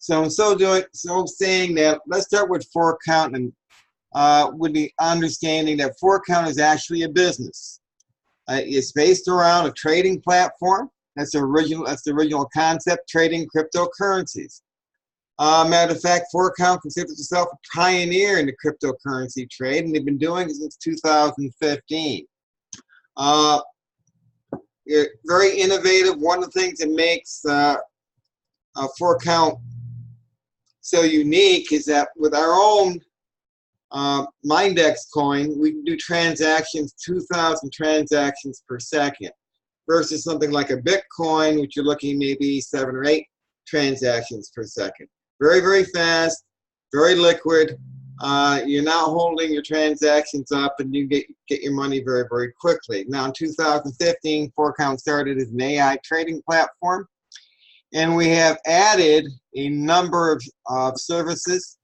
So saying that, let's start with Forcount and with the understanding that Forcount is actually a business. It's based around a trading platform. That's the original concept, trading cryptocurrencies. Matter of fact, Forcount considers itself a pioneer in the cryptocurrency trade, and they've been doing it since 2015. Very innovative. One of the things that makes Forcount so unique is that with our own Mindex coin, we can do transactions, 2,000 transactions per second, versus something like a Bitcoin, which you're looking maybe 7 or 8 transactions per second. Very, very fast, very liquid. You're not holding your transactions up, and you get your money very, very quickly. Now, in 2015, Forcount started as an AI trading platform, and we have added a number of services.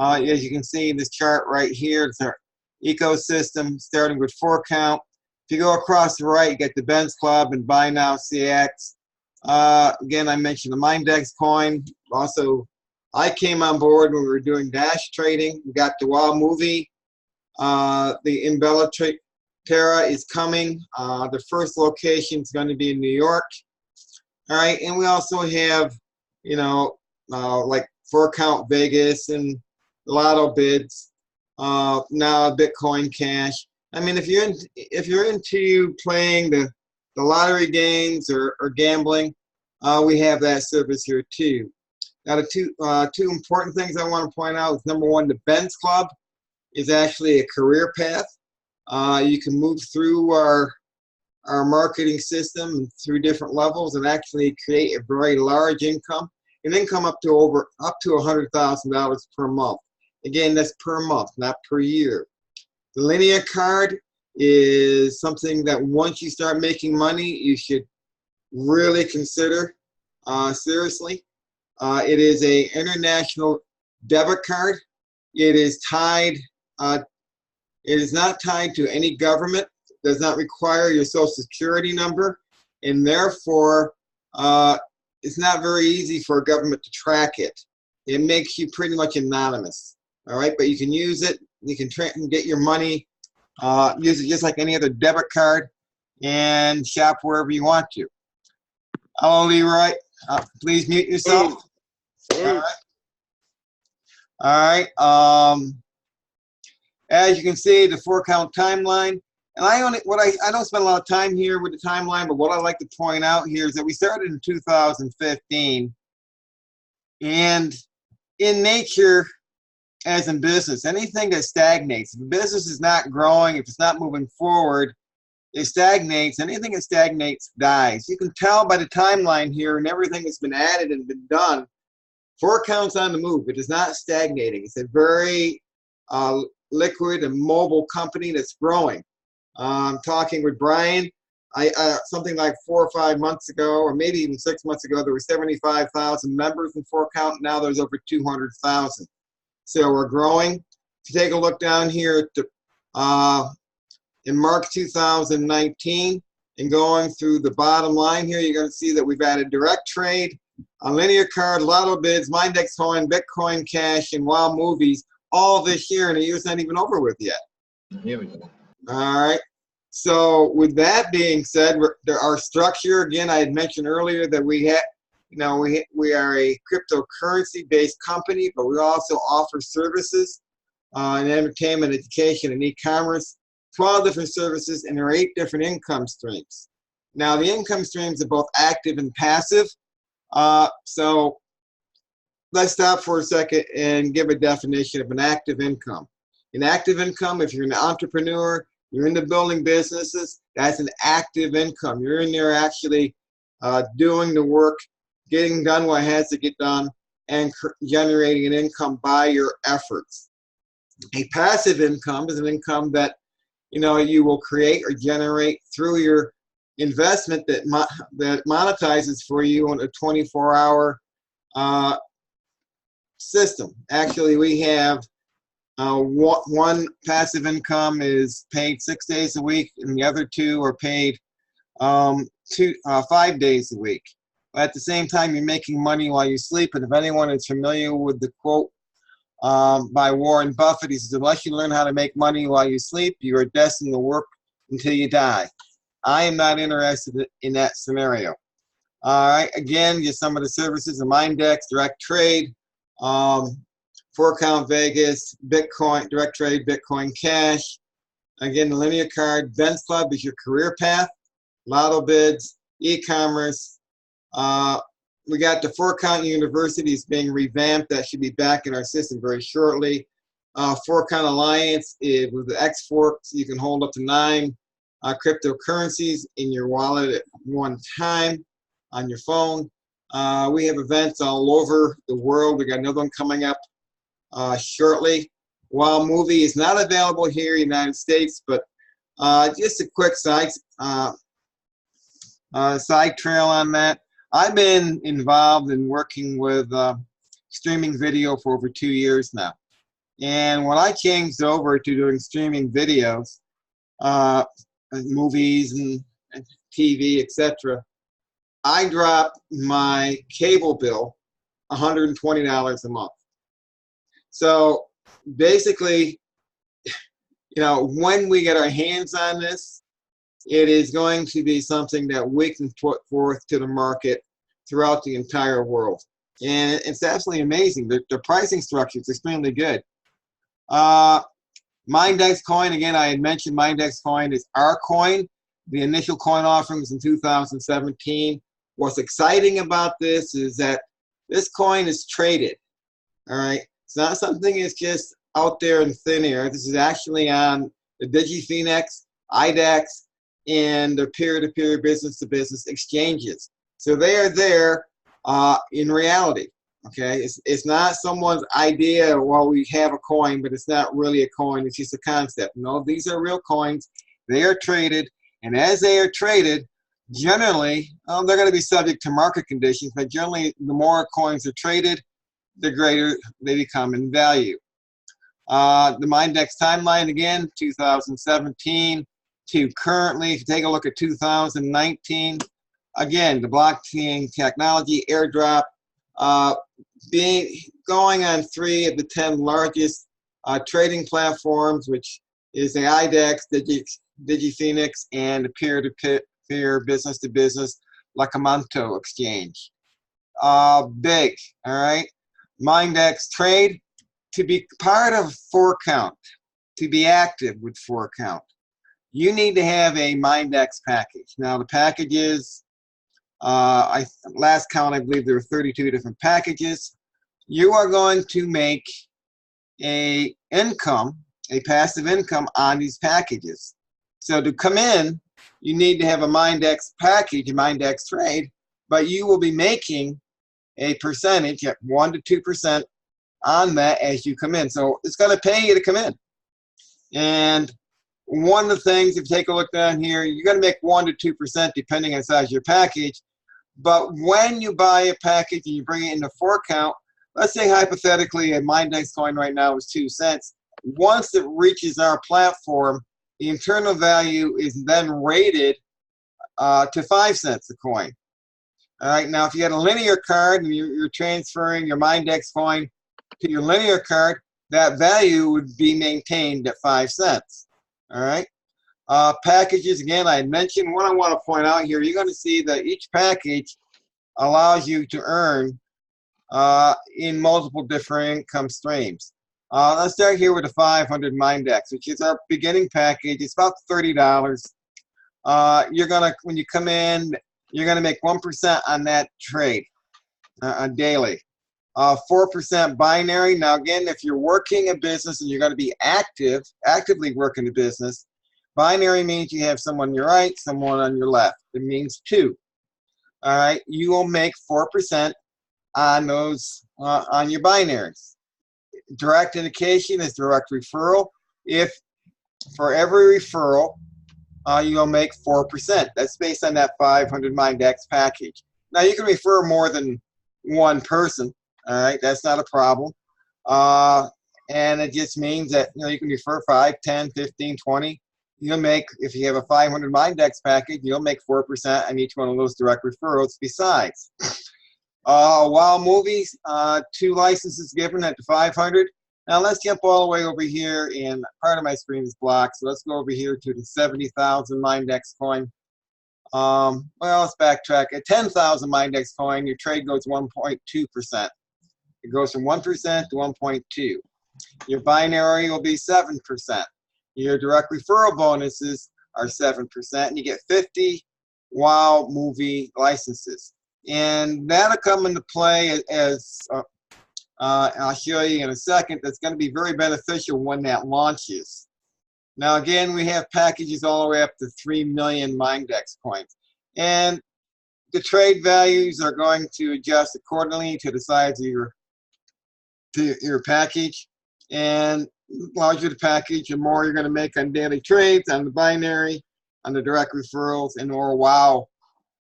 As you can see in this chart right here, it's our ecosystem, starting with Forcount. If you go across the right, you get the Benz Club and Buy Now CX. Again, I mentioned the Mindex coin. Also, I came on board when we were doing Dash trading. We got the WoW movie. The Imbella Terra is coming. The first location is going to be in New York. All right, and we also have, like Forcount Vegas and Lotto bids. Now Bitcoin Cash. I mean, if you're into playing the lottery games or gambling, we have that service here too. Now, the two important things I want to point out is, number one, the Benz Club is actually a career path. You can move through our marketing system through different levels and actually create a very large income, an income up to $100,000 per month. Again, that's per month, not per year. The linear card is something that once you start making money, you should really consider seriously. It is an international debit card. It is tied. It is not tied to any government. Does not require your social security number, and therefore it's not very easy for a government to track it. It makes you pretty much anonymous. All right, but you can use it. You can get your money, use it just like any other debit card, and shop wherever you want to. Hello, Leroy. Please mute yourself. All right. As you can see, the Forcount timeline, and I don't spend a lot of time here with the timeline, but what I like to point out here is that we started in 2015, and in nature, as in business, anything that stagnates, if a business is not growing, if it's not moving forward, it stagnates. Anything that stagnates dies. You can tell by the timeline here and everything that's been added and been done. Forcount's on the move. It is not stagnating. It's a very liquid and mobile company that's growing. I'm talking with Brian. Something like 4 or 5 months ago, or maybe even 6 months ago, there were 75,000 members in Forcount. Now there's over 200,000. So we're growing. If you take a look down here in March 2019 and going through the bottom line here, you're going to see that we've added direct trade, a linear card, lotto bids, Mindex coin, Bitcoin Cash, and WoW movies all this year, and the year's not even over with yet. Here we go. All right. So with that being said, our structure, again, I had mentioned earlier that we have, we are a cryptocurrency-based company, but we also offer services in entertainment, education, and e-commerce. 12 different services, and there are 8 different income streams. Now, the income streams are both active and passive. So let's stop for a second and give a definition of an active income. An active income, if you're an entrepreneur, you're into building businesses, that's an active income. You're in there actually doing the work, getting done what has to get done, and generating an income by your efforts. A passive income is an income that you will create or generate through your investment that monetizes for you on a 24-hour system. Actually, we have one passive income is paid 6 days a week, and the other 2 are paid 5 days a week. At the same time, you're making money while you sleep. And if anyone is familiar with the quote by Warren Buffett, he says, unless you learn how to make money while you sleep, you are destined to work until you die. I am not interested in that scenario. All right, again, just some of the services: the Mindex, Direct Trade, Forcount Vegas, Bitcoin, Direct Trade, Bitcoin Cash. Again, the linear card. Vents Club is your career path. Lotto bids, e-commerce. We got the Forcount University is being revamped. That should be back in our system very shortly. Forcount Alliance is with the X-Forks. You can hold up to 9 cryptocurrencies in your wallet at one time on your phone. We have events all over the world. We got another one coming up shortly. While movie is not available here in the United States, but just a quick side trail on that. I've been involved in working with streaming video for over 2 years now. And when I changed over to doing streaming videos, movies and TV, etc., I dropped my cable bill $120 a month. So basically, you know, when we get our hands on this, it is going to be something that we can put forth to the market throughout the entire world. And it's absolutely amazing. The pricing structure is extremely good. Mindex coin, again, I had mentioned Mindex coin is our coin. The initial coin offering was in 2017. What's exciting about this is that this coin is traded. All right. It's not something that's just out there in thin air. This is actually on the DigiPhoenix, IDEX, and the peer-to-peer, business-to-business exchanges. So they are there in reality. Okay, it's not someone's idea. Well, we have a coin, but it's not really a coin. It's just a concept. No, these are real coins. They are traded, and as they are traded, generally they're going to be subject to market conditions. But generally, the more coins are traded, the greater they become in value. The Mindex timeline again, 2017 to currently. If you take a look at 2019, again, the blockchain technology airdrop. Going on 3 of the 10 largest trading platforms, which is the IDEX, DigiPhoenix, and the peer-to-peer, business-to-business Lakamanto exchange. Big, all right? Mindex trade, to be part of Forcount, to be active with Forcount, you need to have a Mindex package. Now, the packages, last count, I believe there were 32 different packages. You are going to make a passive income on these packages. So to come in, you need to have a Mindex package, a Mindex trade, but you will be making a percentage at 1 to 2% on that as you come in. So it's going to pay you to come in. And one of the things, if you take a look down here, you're going to make 1 to 2% depending on the size of your package. But when you buy a package and you bring it into Forcount, let's say hypothetically a Mindex coin right now is 2 cents. Once it reaches our platform, the internal value is then rated to 5 cents a coin. All right, now if you had a linear card and you're transferring your Mindex coin to your linear card, that value would be maintained at 5 cents. All right. Packages, again, I had mentioned. What I want to point out here, you're going to see that each package allows you to earn in multiple different income streams. Let's start here with the 500 Mindex, which is our beginning package. It's about $30. You're gonna, when you come in, you're gonna make 1% on that trade daily. 4% binary. Now again, if you're working a business and you're going to be actively working a business, binary means you have someone on your right, someone on your left. It means 2. All right, you will make 4% on those on your binaries. Direct indication is direct referral. If for every referral, you'll make 4%. That's based on that 500 Mindex package. Now you can refer more than one person. All right, that's not a problem. And it just means that you can refer 5, 10, 15, 20. you'll make, if you have a 500 Mindex package, you'll make 4% on each one of those direct referrals besides. Wow Movies, 2 licenses given at the 500. Now let's jump all the way over here, and part of my screen is blocked, so let's go over here to the 70,000 Mindex coin. Well, let's backtrack. At 10,000 Mindex coin, your trade goes 1.2%. It goes from 1% to 1.2. Your binary will be 7%. Your direct referral bonuses are 7%, and you get 50 Wow Movie licenses. And that'll come into play as I'll show you in a second. That's going to be very beneficial when that launches. Now again, we have packages all the way up to 3 million Mindex coins. And the trade values are going to adjust accordingly to the size of your package. And the larger the package, the more you're going to make on daily trades, on the binary, on the direct referrals, and more Wow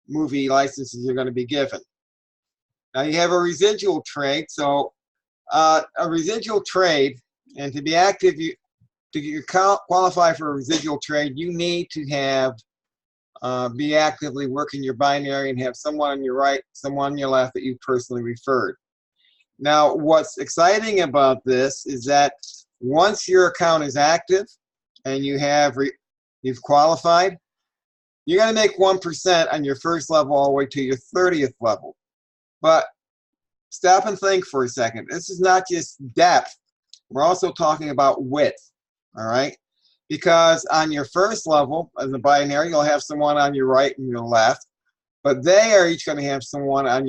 Movie licenses you're going to be given. Now you have a residual trade. So a residual trade, and to be active, to qualify for a residual trade, you need to have be actively working your binary and have someone on your right, someone on your left that you personally referred. Now, what's exciting about this is that once your account is active and you've qualified, you're going to make 1% on your first level all the way to your 30th level. But stop and think for a second. This is not just depth. We're also talking about width, all right? Because on your first level, as a binary, you'll have someone on your right and your left. But they are each going to have someone on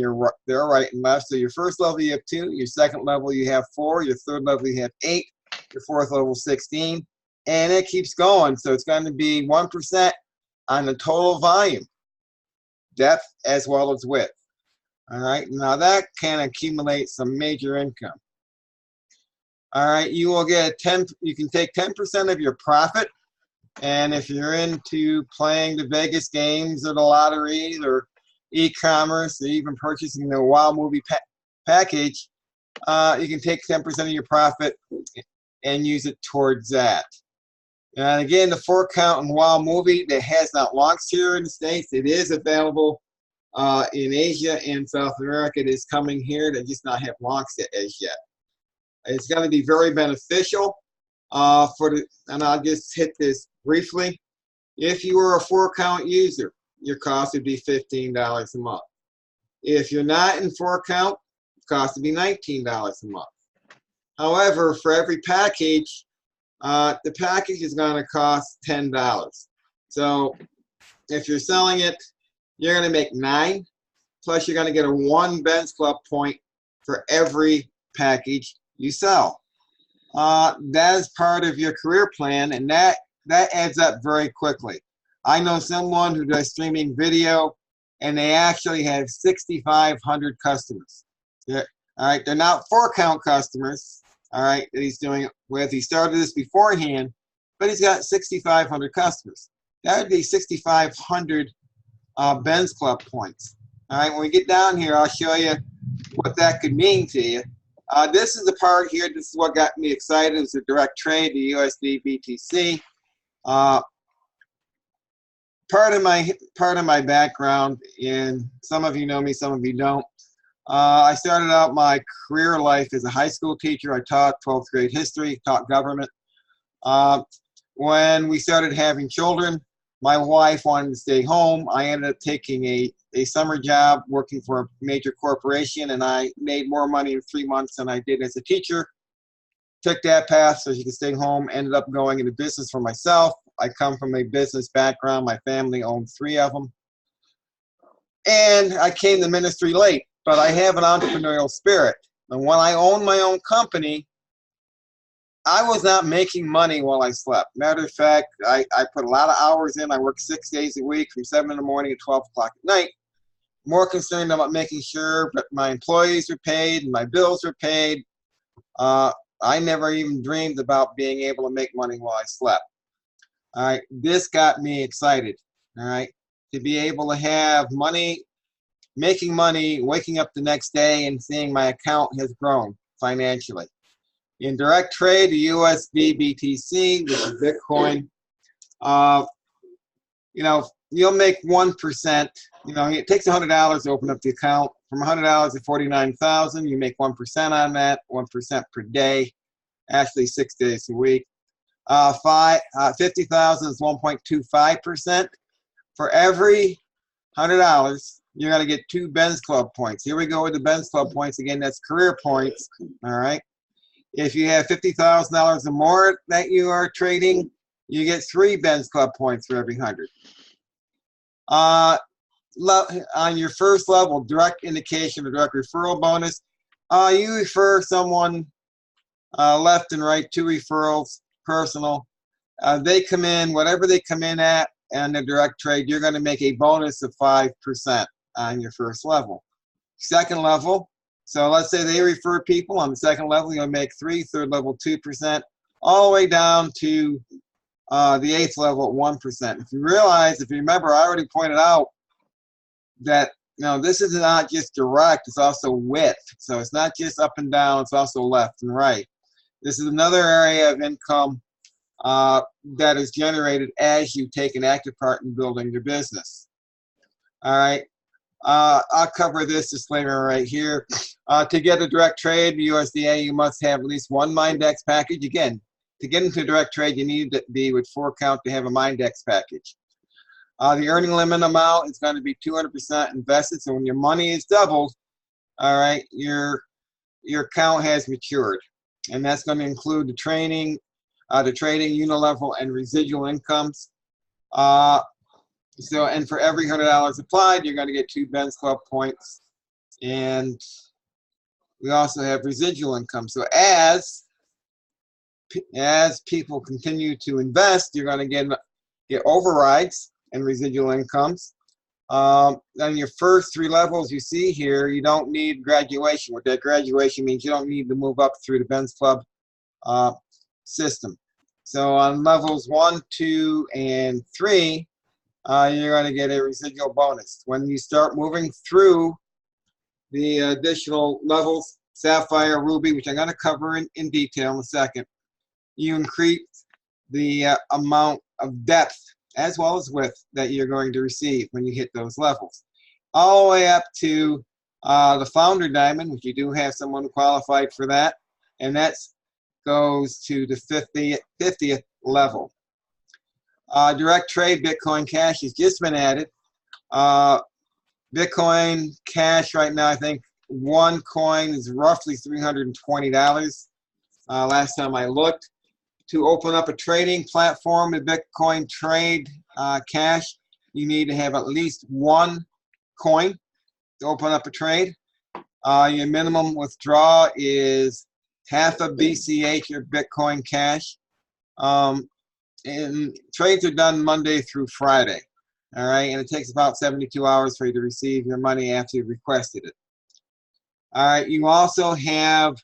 their right and left. So your first level, you have 2. Your second level, you have 4. Your third level, you have 8. Your fourth level, 16. And it keeps going. So it's going to be 1% on the total volume, depth as well as width. All right. Now that can accumulate some major income. All right. You will get you can take 10% of your profit. And if you're into playing the Vegas games or the lotteries or e-commerce or even purchasing the Wow Movie package, you can take 10% of your profit and use it towards that. And again, the Forcount and Wow Movie that has not launched here in the States. It is available in Asia and South America. It is coming here. They just not have launched it as yet. It's going to be very beneficial. And I'll just hit this briefly. If you were a Forcount user, your cost would be $15 a month. If you're not in Forcount, the cost would be $19 a month. However, for every package, the package is going to cost $10. So if you're selling it, you're going to make 9, plus you're going to get a 1 Ben's Club point for every package you sell. That is part of your career plan, and that adds up very quickly. I know someone who does streaming video, and they actually have 6,500 customers. All right, they're not Forcount customers. All right, that he's doing it with. He started this beforehand, but he's got 6,500 customers. That would be 6,500 Ben's Club points. All right, when we get down here, I'll show you what that could mean to you. This is the part here. This is what got me excited. It's a direct trade, the USD BTC. Part of my background, and some of you know me, some of you don't. I started out my career life as a high school teacher. I taught 12th grade history, taught government. When we started having children, my wife wanted to stay home. I ended up taking a summer job working for a major corporation, and I made more money in 3 months than I did as a teacher. Took that path so she could stay home, ended up going into business for myself. I come from a business background. My family owned 3 of them. And I came to ministry late, but I have an entrepreneurial spirit. And when I owned my own company, I was not making money while I slept. Matter of fact, I put a lot of hours in. I worked 6 days a week from 7 in the morning to 12 o'clock at night. More concerned about making sure that my employees were paid and my bills were paid. I never even dreamed about being able to make money while I slept. All right, this got me excited. All right, to be able to have money, making money, waking up the next day and seeing my account has grown financially. In direct trade, the USD BTC, which is Bitcoin, Uh, you know, you'll make 1%. You know, it takes $100 to open up the account. From $100 to 49,000, you make 1% on that, 1% per day, actually 6 days a week. 50,000 is 1.25%. For every $100, you're going to get 2 Ben's Club points. Here we go with the Ben's Club points. Again, that's career points. All right. If you have $50,000 or more that you are trading, you get 3 Ben's Club points for every 100. On your first level, direct indication or direct referral bonus, you refer someone left and right, 2 referrals, personal. They come in, whatever they come in at, and the direct trade, you're going to make a bonus of 5% on your first level. Second level, so let's say they refer people on the second level, you'll make 3, third level 2%, all the way down to the 8th level at 1%. If you realize, if you remember, I already pointed out that this is not just direct, it's also width. So it's not just up and down, it's also left and right. This is another area of income that is generated as you take an active part in building your business. All right. I'll cover this disclaimer right here. To get a direct trade in USDA, you must have at least 1 Mindex package. Again, to get into direct trade, you need to be with Forcount to have a Mindex package. The earning limit amount is going to be 200% invested. So when your money is doubled, all right, your account has matured, and that's going to include the trading, unilevel, and residual incomes. And for every $100 applied, you're going to get 2 Ben's Club points, and we also have residual income. So as people continue to invest, you're going to get overrides and residual incomes. On your first 3 levels you see here, you don't need graduation. What that graduation means, you don't need to move up through the Ben's Club system. So on levels 1, 2, and 3, you're going to get a residual bonus. When you start moving through the additional levels, Sapphire, Ruby, which I'm going to cover in detail in a second, you increase the amount of depth as well as width that you're going to receive when you hit those levels. All the way up to the Founder Diamond, which you do have someone qualified for that, and that goes to the 50th level. Direct trade Bitcoin Cash has just been added. Bitcoin Cash right now, I think 1 coin is roughly $320 last time I looked. To open up a trading platform with Bitcoin Trade Cash, you need to have at least 1 coin to open up a trade. Your minimum withdrawal is half a BCH of Bitcoin Cash. And trades are done Monday through Friday. All right, and it takes about 72 hours for you to receive your money after you requested it. All right, you also have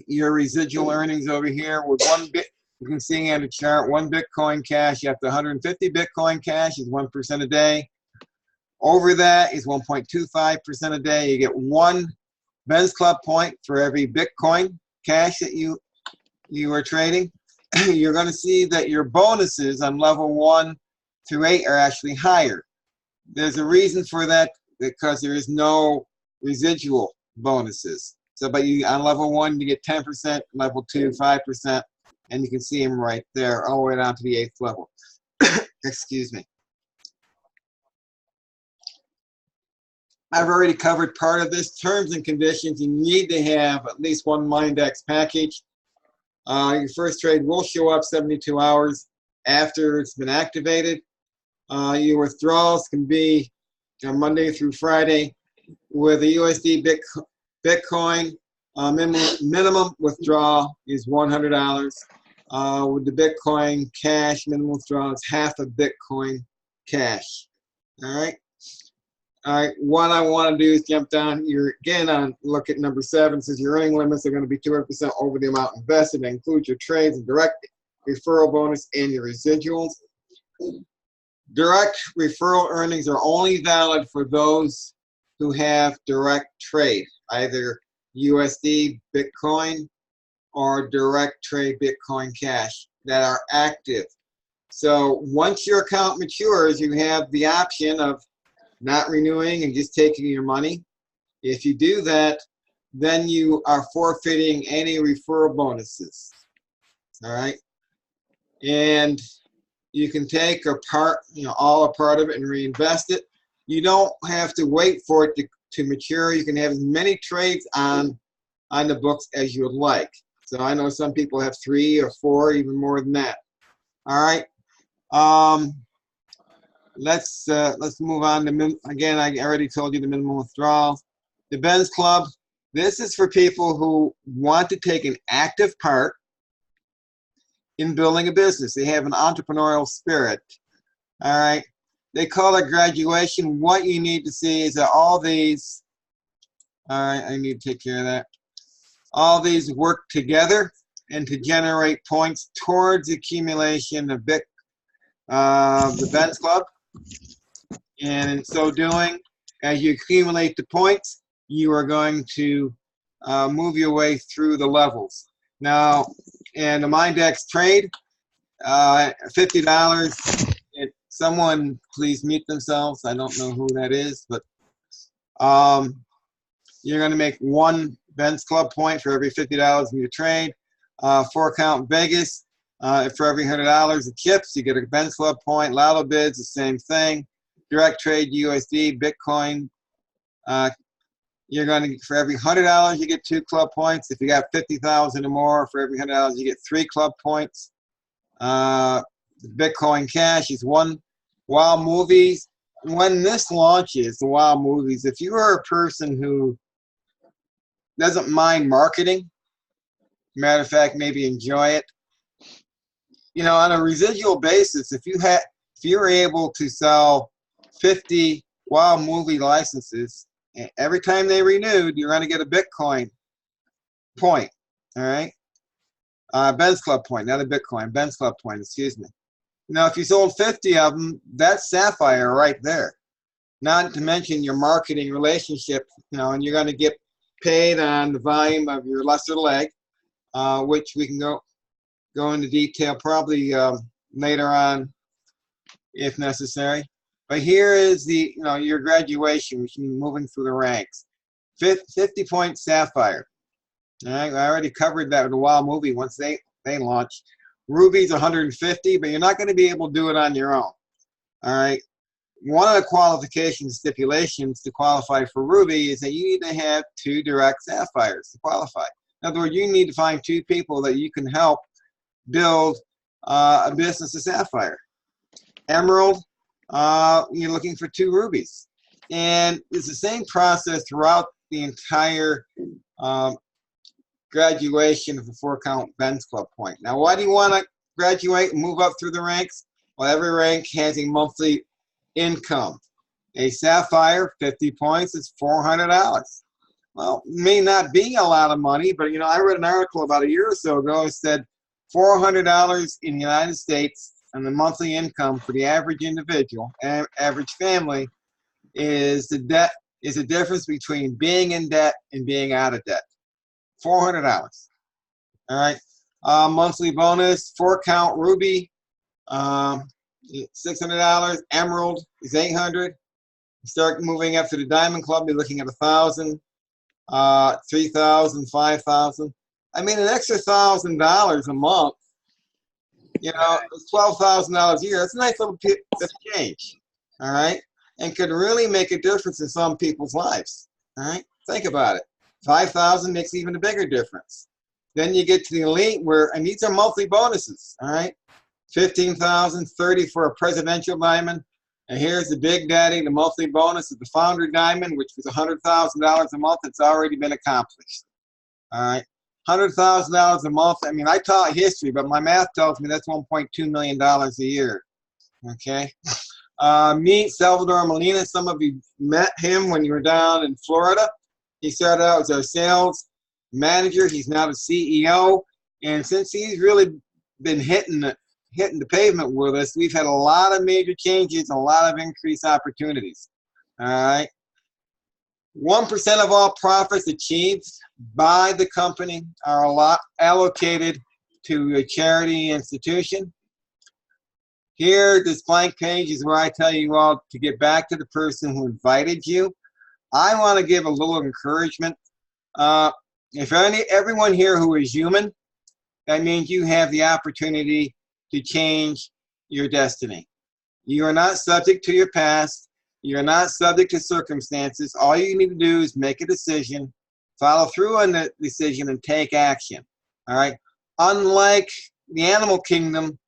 your residual earnings over here with you can see on the chart, 1 Bitcoin Cash, you have to 150 Bitcoin Cash is 1% a day. Over that is 1.25% a day. You get 1 Ben's Club point for every Bitcoin Cash that you are trading. You're going to see that your bonuses on level 1 through 8 are actually higher. There's a reason for that, because there is no residual bonuses. So, but on level 1, you get 10%, level 2, 5%, and you can see them right there, all the way down to the 8th level. Excuse me. I've already covered part of this. Terms and conditions, you need to have at least 1 Mindex package. Your first trade will show up 72 hours after it's been activated. Your withdrawals can be Monday through Friday. With a USD Bitcoin, minimum withdrawal is $100. With the Bitcoin Cash, minimum withdrawal is half a Bitcoin Cash. All right. All right. What I want to do is jump down here again on look at number 7. It says your earning limits are going to be 200% over the amount invested. That includes your trades and direct referral bonus and your residuals. Direct referral earnings are only valid for those who have direct trade, either USD, Bitcoin, or direct trade Bitcoin Cash. that are active. So once your account matures, you have the option of not renewing and just taking your money. If you do that, then you are forfeiting any referral bonuses. All right, and you can take a part, all a part of it and reinvest it. You don't have to wait for it to mature. You can have as many trades on the books as you would like. So I know some people have 3 or 4, even more than that. All right. Let's move on to again. I already told you the minimum withdrawal. The Ben's Club. This is for people who want to take an active part in building a business. They have an entrepreneurial spirit. All right. They call it graduation. What you need to see is that all these. All right. I need to take care of that. All these work together and to generate points towards accumulation of the Ben's Club. And in so doing, as you accumulate the points, you are going to move your way through the levels. Now, in the Mindex trade, $50. Someone please mute themselves. I don't know who that is, but you're going to make 1 Ben's Club point for every $50 in your trade. Forcount Vegas, for every $100 of chips, you get a Ben's Club point. Lotto bids, the same thing. Direct trade USD, Bitcoin. You're going to, for every $100, you get 2 club points. If you got 50,000 or more, for every $100, you get 3 club points. Bitcoin Cash is 1. Wow Movies. When this launches, the Wow Movies, if you are a person who doesn't mind marketing, matter of fact, maybe enjoy it, on a residual basis, if you're able to sell 50 Wow Movie licenses, every time they renewed, you're going to get a Bitcoin point. All right, Ben's Club point, not a Bitcoin, Ben's Club point. Excuse me. If you sold 50 of them, that's Sapphire right there. Not to mention your marketing relationship, and you're going to get paid on the volume of your lesser leg, which we can go into detail probably later on if necessary. But here is the your graduation, which means moving through the ranks. 50-point Sapphire. All right, I already covered that with the Wow Movie once they launched. Ruby's 150, but you're not going to be able to do it on your own. All right. One of the qualifications, stipulations to qualify for Ruby is that you need to have 2 direct Sapphires to qualify. In other words, you need to find 2 people that you can help build a business of Sapphire. Emerald, you're looking for 2 Rubies. And it's the same process throughout the entire graduation of the Forcount Ben's Club point. Now, why do you want to graduate and move up through the ranks? Well, every rank has a monthly income. A Sapphire, 50 points, is $400. Well, may not be a lot of money, but I read an article about a year or so ago that said $400 in the United States and the monthly income for the average individual, average family, is the difference between being in debt and being out of debt. $400. All right. Monthly bonus, Forcount Ruby, $600. Emerald is $800. Start moving up to the Diamond Club, you're looking at $1,000, $3,000, $5,000. I mean, an extra $1,000 a month. It's $12,000 a year. That's a nice little bit of change. All right, and could really make a difference in some people's lives. All right, think about it. 5,000 makes even a bigger difference. Then you get to the elite and these are monthly bonuses, all right? 15,000, 30 for a presidential diamond. And here's the big daddy, the monthly bonus of the founder diamond, which was $100,000 a month. It's already been accomplished, all right? $100,000 a month. I mean, I taught history, but my math tells me that's $1.2 million a year, okay? Meet Salvador Molina. Some of you met him when you were down in Florida. He started out as our sales manager. He's now the CEO. And since he's really been hitting the pavement with us, we've had a lot of major changes, a lot of increased opportunities. All right. 1% of all profits achieved by the company are allocated to a charity institution. Here, this blank page is where I tell you all to get back to the person who invited you. I want to give a little encouragement. If everyone here who is human, that means you have the opportunity to change your destiny. You are not subject to your past. You're not subject to circumstances. All you need to do is make a decision, follow through on the decision, and take action. All right. Unlike the animal kingdom,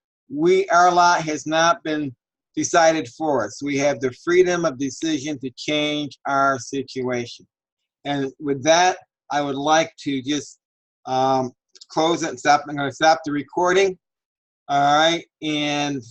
our lot has not been decided for us. We have the freedom of decision to change our situation. And with that, I would like to just close it and stop. I'm going to stop the recording. All right. And